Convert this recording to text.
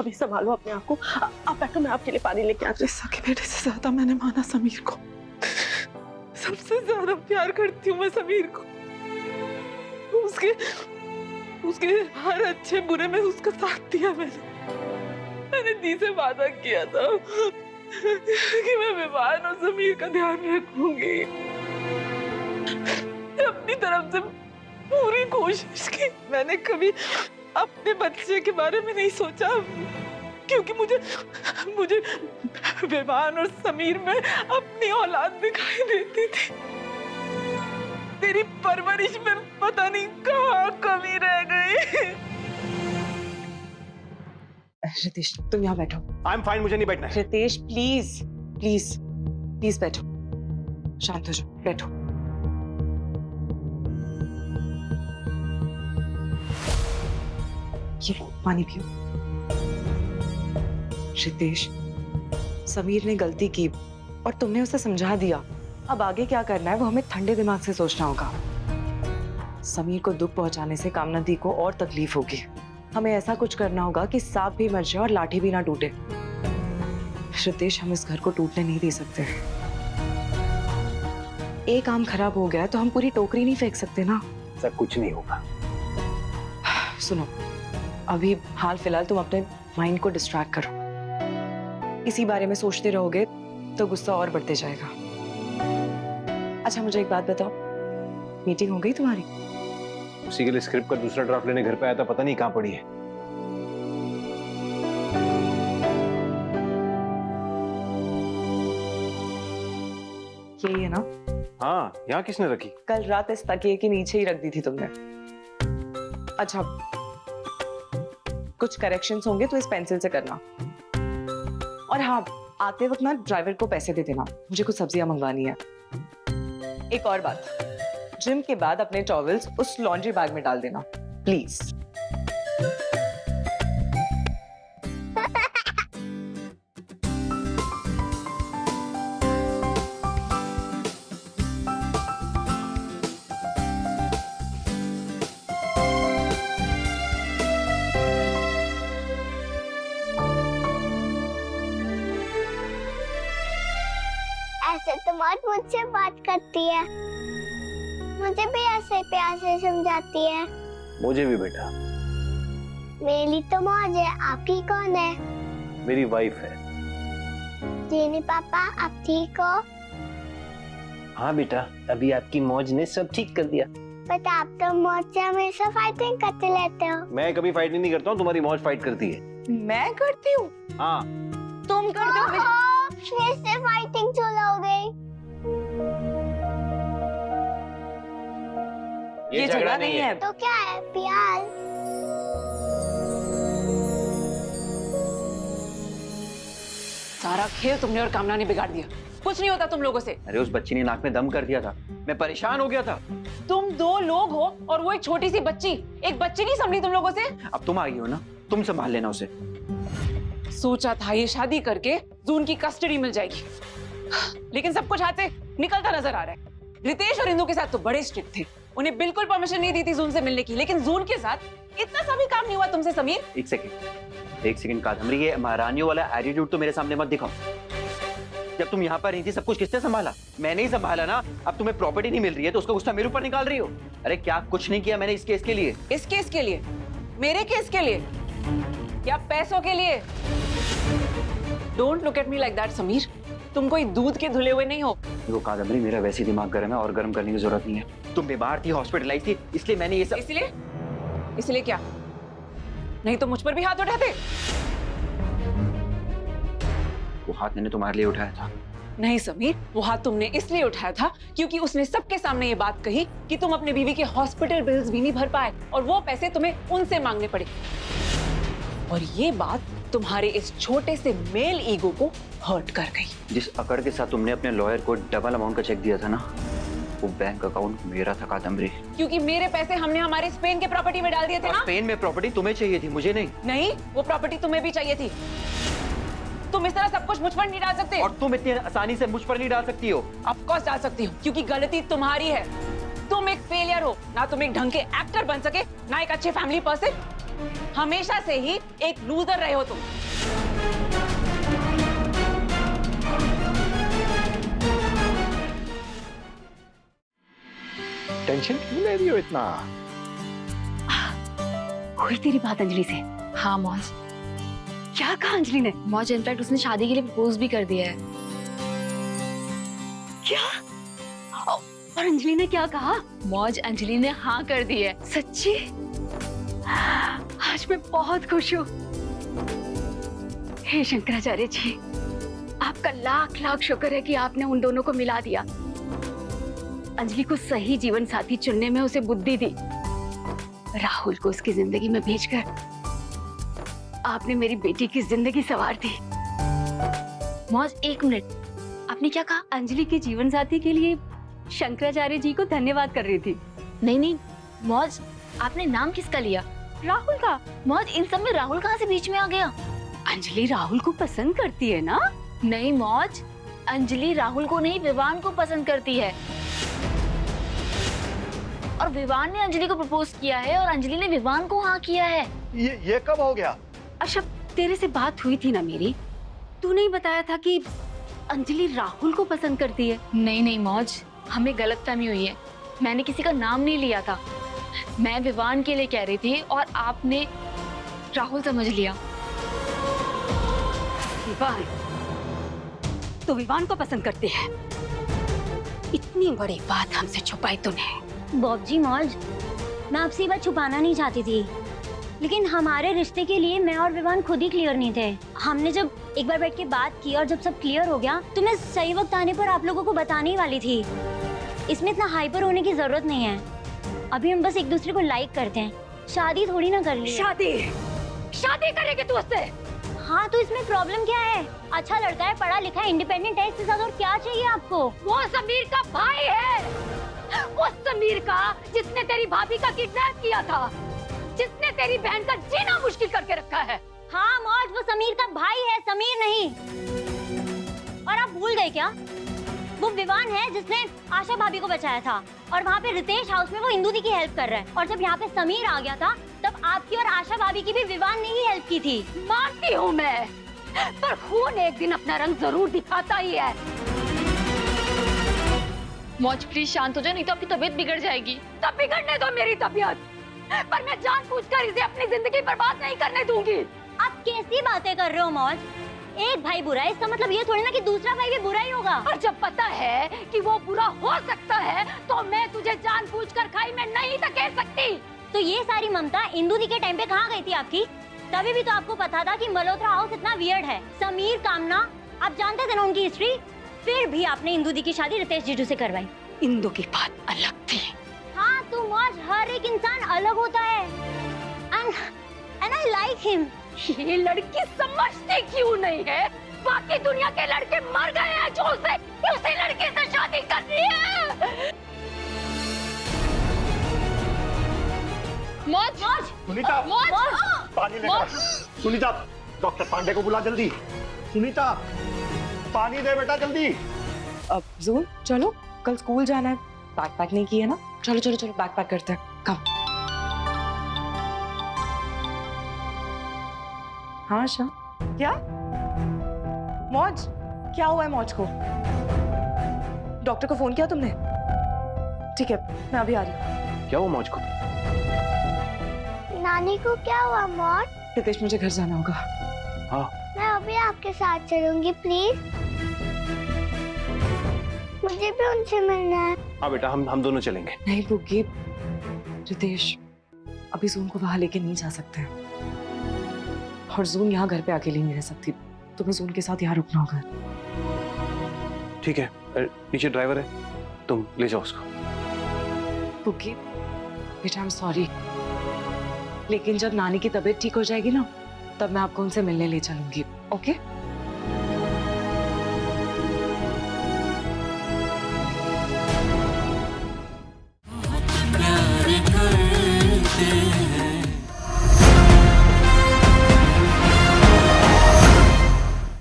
अभी संभालो अपने आप को। आप बैठो, मैं आपके लिए पानी लेके आती हूँ। सके बेटे से ज्यादा मैंने माना समीर को, सबसे ज्यादा प्यार करती हूँ मैं समीर को। उसके हर अच्छे बुरे में उसका साथ दिया मैंने दी से वादा किया था कि मैं विवान और समीर का ध्यान रखूंगी। अपनी तरफ से पूरी कोशिश की। मैंने कभी अपने बच्चे के बारे में नहीं सोचा, क्योंकि मुझे विवान और समीर में अपनी औलाद दिखाई देती थी। तेरी परवरिश में पता नहीं कहाँ कमी रह गई। रितेश, तुम यहाँ बैठो। आई एम फाइन, मुझे नहीं बैठना है। रितेश प्लीज प्लीज प्लीज बैठो, शांत हो जाओ, बैठो। ये पानी पियो। रितेश, समीर ने गलती की और तुमने उसे समझा दिया। अब आगे क्या करना है वो हमें ठंडे दिमाग से सोचना होगा। समीर को दुख पहुंचाने से कामना दी को और तकलीफ होगी। हमें ऐसा कुछ करना होगा कि सांप भी मर जाए और लाठी भी ना टूटे। रितेश, हम इस घर को टूटने नहीं दे सकते। एक आम खराब हो गया तो हम पूरी टोकरी नहीं फेंक सकते ना। सब कुछ नहीं होगा। सुनो, अभी हाल फिलहाल तुम अपने माइंड को डिस्ट्रैक्ट करो। इसी बारे में सोचते रहोगे तो गुस्सा और बढ़ते जाएगा। अच्छा मुझे एक बात बताओ, मीटिंग हो गई तुम्हारी? उसी के लिए स्क्रिप्ट का दूसरा ड्राफ्ट लेने घर पे आया था, पता नहीं कहाँ पड़ी है। यही है ना? हाँ, यहाँ किसने रखी? कल रात इस तकिए के नीचे ही रख दी थी तुमने। अच्छा, कुछ करेक्शंस होंगे तो इस पेंसिल से करना। और हाँ, आते वक्त ना ड्राइवर को पैसे दे देना, मुझे कुछ सब्जियां मंगवानी है। एक और बात, जिम के बाद अपने टॉवल्स उस लॉन्ड्री बैग में डाल देना प्लीज। ऐसे तो मौत मुझसे बात करती है, मुझे भी ऐसे प्यार से समझाती है। मुझे भी बेटा। मेरी तो मौज है, आपकी कौन है? मेरी वाइफ है। जीनी पापा, आप ठीक हो? हाँ बेटा, अभी आपकी मौज ने सब ठीक कर दिया। बट आप तो मौज से हमेशा फाइटिंग करते रहते हो। मैं कभी फाइट नहीं करता हूँ, तुम्हारी मौज फाइट करती है। मैं करती हूँ? हाँ। तुम करते हो? फिर से फाइटिंग शुरू हो गई। ये झगड़ा नहीं है। तो क्या है? प्यार। सारा खेल तुमने और कामना ने बिगाड़ दिया। कुछ नहीं होता तुम लोगों से। अरे उस बच्ची ने नाक में दम कर दिया था, मैं परेशान हो गया था। तुम दो लोग हो और वो एक छोटी सी बच्ची। एक बच्ची नहीं संभली तुम लोगों से। अब तुम आ गई हो ना, तुम संभाल लेना उसे। सोचा था ये शादी करके जून की कस्टडी मिल जाएगी, लेकिन सब कुछ हाथ से निकलता नजर आ रहा है। रितेश और इंदु के साथ तो बड़े स्ट्रिक्ट थे, उन्हें बिल्कुल परमिशन नहीं दी थी जून से मिलने की, लेकिन जून के साथ इतना सा भी काम नहीं हुआ तुमसे समीर। एक सेकंड कादम्बरी, ये महारानियों वाला एटीट्यूड तो मेरे सामने मत दिखाओ। जब तुम यहाँ पर नहीं थी सब कुछ किसने संभाला? मैंने ही संभाला ना। अब तुम्हें प्रॉपर्टी नहीं मिल रही है तो उसका गुस्सा मेरे ऊपर निकाल रही हो। अरे क्या कुछ नहीं किया मैंने इस केस के लिए। इस केस के लिए? मेरे केस के लिए या पैसों के लिए? Don't look at me like that Sameer, तुम कोई दूध के धुले हुए नहीं हो। देखो कादम्बरी, मेरा वैसे ही दिमाग गर्म है और गर्म करने की जरूरत नहीं है। तुम बीमार थी, हॉस्पिटलाइज थी, इसलिए मैंने ये सब। इसलिए क्या? नहीं तो मुझ पर भी हाथ उठाते। वो हाथ मैंने तुम्हारे लिए उठाया था। नहीं समीर, वो हाथ तुमने इसलिए उठाया था क्योंकि उसने सबके सामने ये बात कही कि तुम अपने बीवी के हॉस्पिटल बिल्स भी नहीं भर पाए और वो पैसे तुम्हें उनसे मांगने पड़े। और ये बात तुम्हारे इस छोटे से मेल ईगो को हर्ट कर गई। जिस अकड़ के साथ तुमने अपने लॉयर को डबल अमाउंट का चेक दिया था ना, वो बैंक अकाउंट मेरा था कादम्बरी। क्योंकि मेरे पैसे हमने हमारे स्पेन के प्रॉपर्टी में डाल दिए थे ना। स्पेन में प्रॉपर्टी तुम्हें चाहिए थी, मुझे नहीं। नहीं, वो प्रॉपर्टी तुम्हें भी चाहिए थी। तुम इस तरह सब कुछ मुझ पर नहीं डाल सकते। और तुम इतनी आसानी से मुझ पर नहीं डाल सकती हो। ऑफ कोर्स डाल सकती हूँ, क्योंकि गलती तुम्हारी है। तुम एक फेलियर हो, ना तुम एक ढंग के एक्टर बन सके, ना एक अच्छे फैमिली पर्सन। हमेशा से ही एक लूजर रहे हो तुम। टेंशन क्यों ले रही हो इतना? हुई तेरी बात अंजलि से? हाँ मौज, क्या कहा अंजलि ने? मौज इनफैक्ट उसने शादी के लिए प्रपोज भी कर दिया है। क्या? और अंजलि ने क्या कहा? मौज, अंजलि ने हाँ कर दी है। सच्ची? आज मैं बहुत खुश हूँ। हे शंकराचार्य जी, आपका लाख लाख शुक्र है कि आपने उन दोनों को मिला दिया। अंजलि को सही जीवन साथी चुनने में उसे बुद्धि दी। राहुल को उसकी जिंदगी में भेजकर आपने मेरी बेटी की जिंदगी संवार दी। मौज एक मिनट, आपने क्या कहा? अंजलि के जीवन साथी के लिए शंकराचार्य जी को धन्यवाद कर रही थी। नहीं नहीं मौज, आपने नाम किसका लिया? राहुल का। मौज, इन सब में राहुल कहाँ से बीच में आ गया? अंजलि राहुल को पसंद करती है ना? नहीं मौज, अंजलि राहुल को नहीं, विवान को पसंद करती है। और विवान ने अंजलि को प्रपोज किया है और अंजलि ने विवान को हाँ किया है। ये कब हो गया? अच्छा, तेरे से बात हुई थी ना मेरी, तू नहीं बताया था कि अंजलि राहुल को पसंद करती है? नहीं नहीं मौज, हमें गलतफहमी हुई है। मैंने किसी का नाम नहीं लिया था, मैं विवान के लिए कह रही थी और आपने राहुल समझ लिया। विवान? तो विवान को पसंद करती है? इतनी बड़ी बात हमसे छुपाई तूने। बॉब जी मौज, मैं आपसे ये बात छुपाना नहीं चाहती थी, लेकिन हमारे रिश्ते के लिए मैं और विवान खुद ही क्लियर नहीं थे। हमने जब एक बार बैठ के बात की और जब सब क्लियर हो गया तो मैं सही वक्त आने पर आप लोगों को बताने ही वाली थी। इसमें इतना हाइपर होने की जरूरत नहीं है। अभी हम बस एक दूसरे को लाइक करते हैं, शादी थोड़ी ना कर ली। शादी करेगी तू उससे? हाँ, तो इसमें प्रॉब्लम क्या है? अच्छा लड़का है, पढ़ा लिखा है, इंडिपेंडेंट है, इससे ज्यादा और क्या चाहिए आपको? वो समीर का भाई है। वो समीर का जिसने तेरी भाभी का किडनैप किया था, जिसने तेरी बहन का जीना मुश्किल करके रखा है। हाँ मौज, वो समीर का भाई है, समीर नहीं। और आप भूल गए क्या? वो विवान है जिसने आशा भाभी को बचाया था और वहाँ पे रितेश हाउस में वो इंदु दी की हेल्प कर रहा है। और जब यहाँ पे समीर आ गया था तब आपकी और आशा भाभी की भी विवान ने ही हेल्प की थी। मानती हूँ मैं, पर खून एक दिन अपना रंग जरूर दिखाता ही है। मौज प्लीज शांत हो जाओ, नहीं तो आपकी तबीयत बिगड़ जाएगी। तब बिगड़ने दो मेरी तबीयत, पर मैं जानबूझकर इसे अपनी जिंदगी बर्बाद नहीं करने दूंगी। आप कैसी बातें कर रहे हो मौज? एक भाई बुरा है, इसका मतलब ये थोड़ी ना कि दूसरा भाई भी बुरा ही होगा। और जब पता है कि वो बुरा हो सकता है तो मैं तुझे जानबूझकर खाई में नहीं धकेल सकती। तो ये सारी ममता इंदु दी के टाइम पे कहाँ गई थी आपकी? तभी भी तो आपको पता था कि मल्होत्रा हाउस इतना वियर्ड है। समीर, कामना, आप जानते थे ना उनकी हिस्ट्री, फिर भी आपने इंदु दी की शादी रितेश जीजू से करवाई। इंदु की बात अलग थी। हाँ, तो मौज, हर एक इंसान अलग होता है। And I like him. ये लड़की समझती क्यों नहीं है? बाकी दुनिया के लड़के मर गए हैं जो उसी लड़की से शादी कर रही है। मौज, मौज, सुनीता, मौज, पानी लेकर आ। सुनीता, डॉक्टर पांडे को बुला जल्दी। सुनीता, पानी दे बेटा जल्दी। अब जून चलो, कल स्कूल जाना है, बैग पैक नहीं किया ना? चलो चलो चलो बैग पैक करते हैं, कम। हाँ आशा, क्या? मौज, क्या हुआ है मौज को? डॉक्टर को फोन किया तुमने? ठीक है, मैं अभी आ रही हूँ। क्या हुआ मौज को? नानी को क्या हुआ मौज? रितेश, मुझे घर जाना होगा। हाँ, मैं अभी आपके साथ चलूंगी प्लीज, मुझे भी उनसे मिलना है। हाँ बेटा, हम दोनों चलेंगे। नहीं बुग्गी, रितेश अभी जून को वहां लेके नहीं जा सकते हैं। और जून यहाँ घर पे अकेली नहीं रह सकती, तुम्हें जून के साथ यहाँ रुकना होगा। ठीक है, नीचे ड्राइवर है, तुम ले जाओ उसको। बुग्गी बेटा, आई एम सॉरी, लेकिन जब नानी की तबीयत ठीक हो जाएगी ना, तब मैं आपको उनसे मिलने ले चलूंगी, ओके?